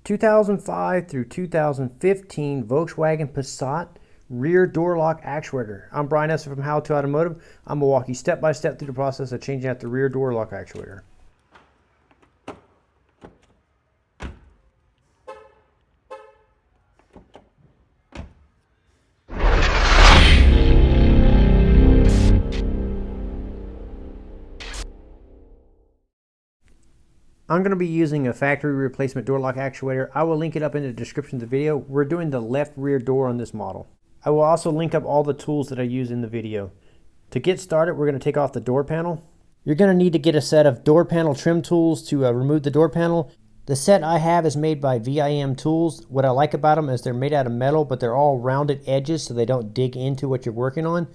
2005 through 2015 Volkswagen Passat rear door lock actuator. I'm Brian Eslick from How to Automotive. I'm going to walk you step by step through the process of changing out the rear door lock actuator. I'm going to be using a factory replacement door lock actuator. I will link it up in the description of the video. We're doing the left rear door on this model. I will also link up all the tools that I use in the video. To get started, we're going to take off the door panel. You're going to need to get a set of door panel trim tools to remove the door panel. The set I have is made by VIM Tools. What I like about them is they're made out of metal, but they're all rounded edges so they don't dig into what you're working on.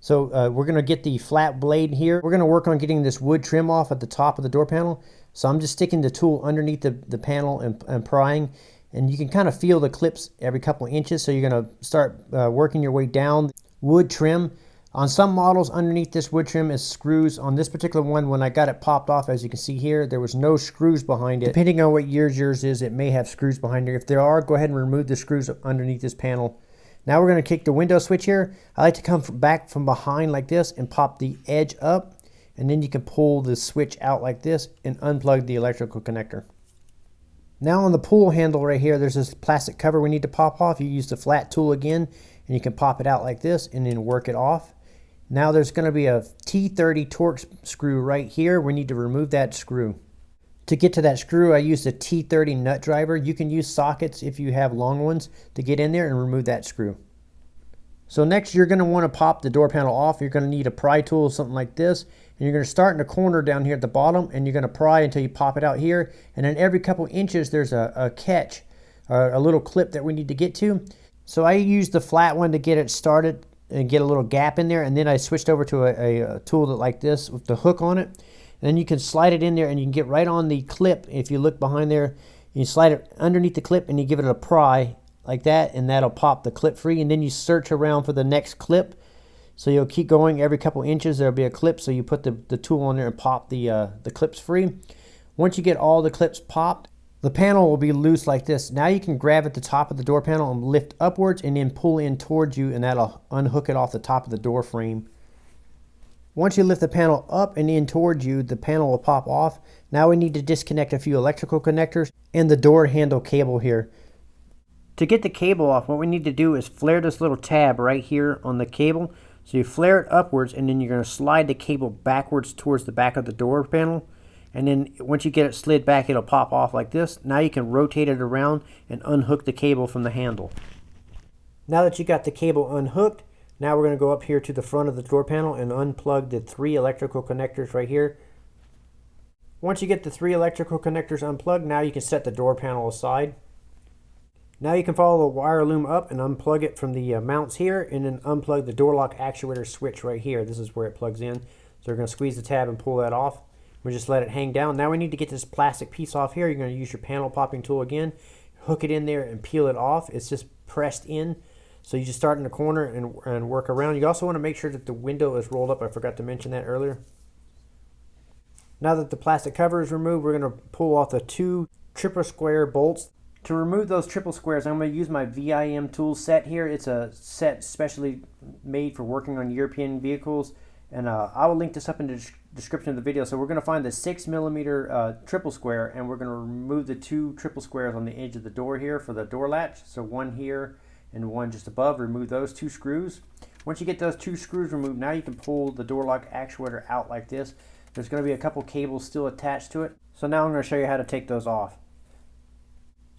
So we're going to get the flat blade here. We're going to work on getting this wood trim off at the top of the door panel. So I'm just sticking the tool underneath the panel and prying. And you can kind of feel the clips every couple of inches. So you're going to start working your way down. Wood trim. On some models underneath this wood trim is screws. On this particular one, when I got it popped off, as you can see here, there was no screws behind it. Depending on what years yours is, it may have screws behind there. If there are, go ahead and remove the screws underneath this panel. Now we're going to kick the window switch here. I like to come back from behind like this and pop the edge up. And then you can pull the switch out like this and unplug the electrical connector. Now on the pull handle right here, there's this plastic cover we need to pop off. You use the flat tool again and you can pop it out like this and then work it off. Now there's going to be a T30 Torx screw right here. We need to remove that screw. To get to that screw, I used a T30 nut driver. You can use sockets if you have long ones to get in there and remove that screw. So next you're going to want to pop the door panel off. You're going to need a pry tool, something like this. And you're going to start in the corner down here at the bottom and you're going to pry until you pop it out here. And then every couple inches there's a catch, or a little clip that we need to get to. So I used the flat one to get it started and get a little gap in there. And then I switched over to a tool that like this with the hook on it. And then you can slide it in there and you can get right on the clip. If you look behind there, you slide it underneath the clip and you give it a pry like that, and that'll pop the clip free. And then you search around for the next clip. So you'll keep going every couple inches. There'll be a clip, so you put the tool on there and pop the clips free. Once you get all the clips popped, the panel will be loose like this. Now you can grab at the top of the door panel and lift upwards and then pull in towards you, and that'll unhook it off the top of the door frame. Once you lift the panel up and in towards you, the panel will pop off. Now we need to disconnect a few electrical connectors and the door handle cable here. To get the cable off, what we need to do is flare this little tab right here on the cable. So you flare it upwards and then you're going to slide the cable backwards towards the back of the door panel. And then once you get it slid back, it'll pop off like this. Now you can rotate it around and unhook the cable from the handle. Now that you got the cable unhooked, now we're going to go up here to the front of the door panel and unplug the 3 electrical connectors right here. Once you get the 3 electrical connectors unplugged, now you can set the door panel aside. Now you can follow the wire loom up and unplug it from the mounts here, and then unplug the door lock actuator switch right here. This is where it plugs in. So we're going to squeeze the tab and pull that off. We'll just let it hang down. Now we need to get this plastic piece off here. You're going to use your panel popping tool again, hook it in there and peel it off. It's just pressed in. So you just start in the corner and work around. You also want to make sure that the window is rolled up. I forgot to mention that earlier. Now that the plastic cover is removed, we're going to pull off the 2 triple square bolts. To remove those triple squares, I'm going to use my VIM Tools set here. It's a set specially made for working on European vehicles. And I will link this up in the description of the video. So we're going to find the 6mm triple square, and we're going to remove the 2 triple squares on the edge of the door here for the door latch. So one here and one just above. Remove those 2 screws. Once you get those 2 screws removed, now you can pull the door lock actuator out like this. There's going to be a couple cables still attached to it. So now I'm going to show you how to take those off.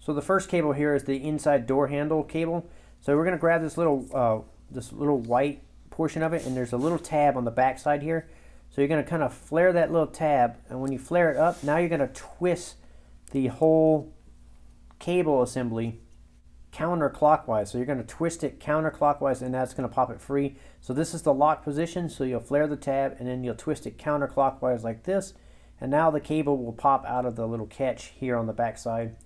So the first cable here is the inside door handle cable. So we're going to grab this little white portion of it, and there's a little tab on the back side here. So you're going to kind of flare that little tab, and when you flare it up, now you're going to twist the whole cable assembly counterclockwise. So you're going to twist it counterclockwise, and that's going to pop it free. So this is the lock position. So you'll flare the tab and then you'll twist it counterclockwise like this, and now the cable will pop out of the little catch here on the back side.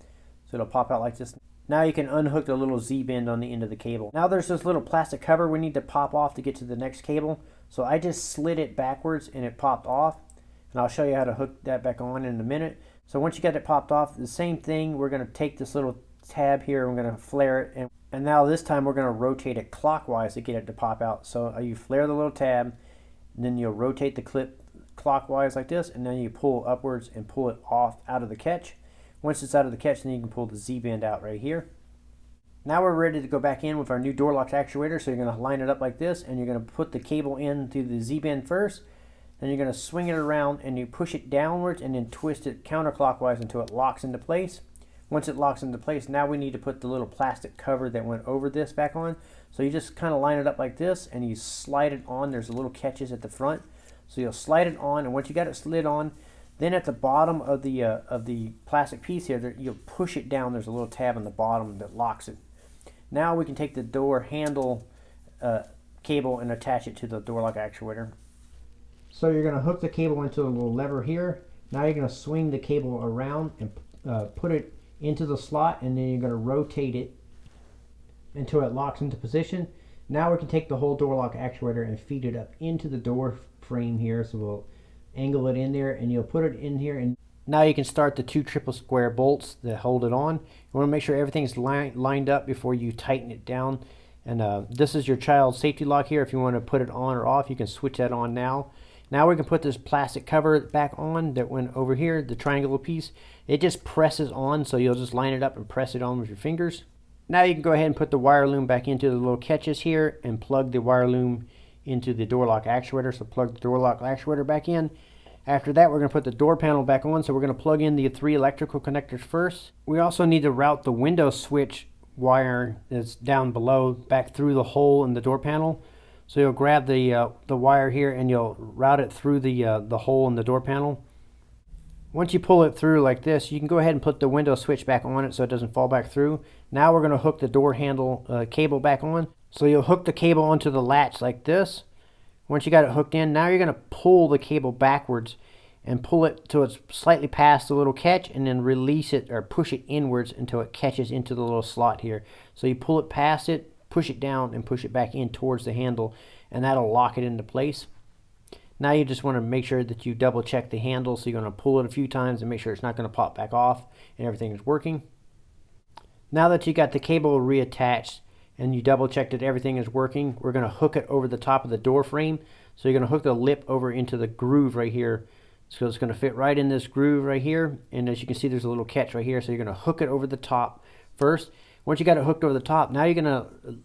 So it'll pop out like this. Now you can unhook the little Z-bend on the end of the cable. Now there's this little plastic cover we need to pop off to get to the next cable. So I just slid it backwards and it popped off. And I'll show you how to hook that back on in a minute. So once you got it popped off, the same thing, we're going to take this little tab here, and we're going to flare it, and now this time we're going to rotate it clockwise to get it to pop out. So you flare the little tab, and then you'll rotate the clip clockwise like this, and then you pull upwards and pull it off out of the catch. Once it's out of the catch, then you can pull the Z-bend out right here. Now we're ready to go back in with our new door lock actuator. So you're going to line it up like this, and you're going to put the cable into the Z-bend first. Then you're going to swing it around, and you push it downwards and then twist it counterclockwise until it locks into place. Once it locks into place, now we need to put the little plastic cover that went over this back on. So you just kind of line it up like this, and you slide it on. There's little catches at the front. So you'll slide it on, and once you got it slid on, then at the bottom of the plastic piece here, you'll push it down. There's a little tab on the bottom that locks it. Now we can take the door handle cable and attach it to the door lock actuator. So you're going to hook the cable into a little lever here. Now you're going to swing the cable around and put it into the slot, and then you're going to rotate it until it locks into position. Now we can take the whole door lock actuator and feed it up into the door frame here. So we'll angle it in there, and you'll put it in here, and now you can start the 2 triple square bolts that hold it on. You want to make sure everything's lined up before you tighten it down. And this is your child safety lock here. If you want to put it on or off, you can switch that on now. Now we can put this plastic cover back on that went over here, the triangular piece. It just presses on, so you'll just line it up and press it on with your fingers. Now you can go ahead and put the wire loom back into the little catches here and plug the wire loom into the door lock actuator. So plug the door lock actuator back in. After that, we're going to put the door panel back on. So we're going to plug in the 3 electrical connectors first. We also need to route the window switch wire that's down below back through the hole in the door panel. So you'll grab the wire here, and you'll route it through the hole in the door panel. Once you pull it through like this, you can go ahead and put the window switch back on it so it doesn't fall back through. Now we're going to hook the door handle cable back on. So you'll hook the cable onto the latch like this. Once you got it hooked in, now you're going to pull the cable backwards and pull it till it's slightly past the little catch, and then release it or push it inwards until it catches into the little slot here. So you pull it past it, push it down, and push it back in towards the handle, and that'll lock it into place. Now you just want to make sure that you double check the handle. So you're going to pull it a few times and make sure it's not going to pop back off and everything is working. Now that you got the cable reattached and you double checked that everything is working, we're going to hook it over the top of the door frame. So you're going to hook the lip over into the groove right here. So it's going to fit right in this groove right here. And as you can see, there's a little catch right here. So you're going to hook it over the top first. Once you got it hooked over the top, now you're going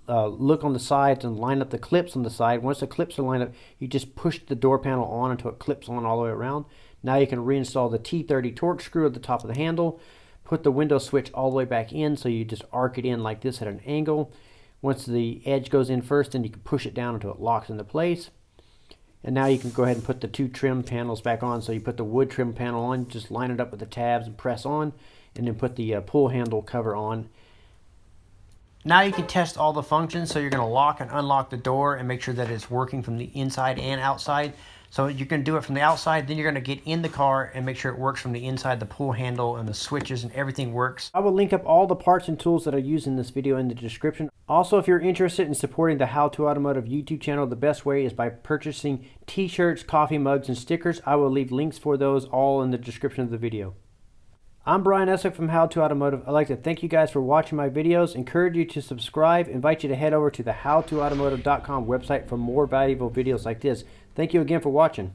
to look on the sides and line up the clips on the side. Once the clips are lined up, you just push the door panel on until it clips on all the way around. Now you can reinstall the T30 torque screw at the top of the handle. Put the window switch all the way back in, so you just arc it in like this at an angle. Once the edge goes in first, then you can push it down until it locks into place. And now you can go ahead and put the 2 trim panels back on. So you put the wood trim panel on, just line it up with the tabs and press on, and then put the pull handle cover on. Now you can test all the functions. So you're going to lock and unlock the door and make sure that it's working from the inside and outside. So you're going to do it from the outside, then you're going to get in the car and make sure it works from the inside, the pull handle and the switches and everything works. I will link up all the parts and tools that I use in this video in the description. Also, if you're interested in supporting the How to Automotive YouTube channel, the best way is by purchasing t-shirts, coffee mugs, and stickers. I will leave links for those all in the description of the video. I'm Brian Eslick from How to Automotive. I'd like to thank you guys for watching my videos, encourage you to subscribe, invite you to head over to the howtoautomotive.com website for more valuable videos like this. Thank you again for watching.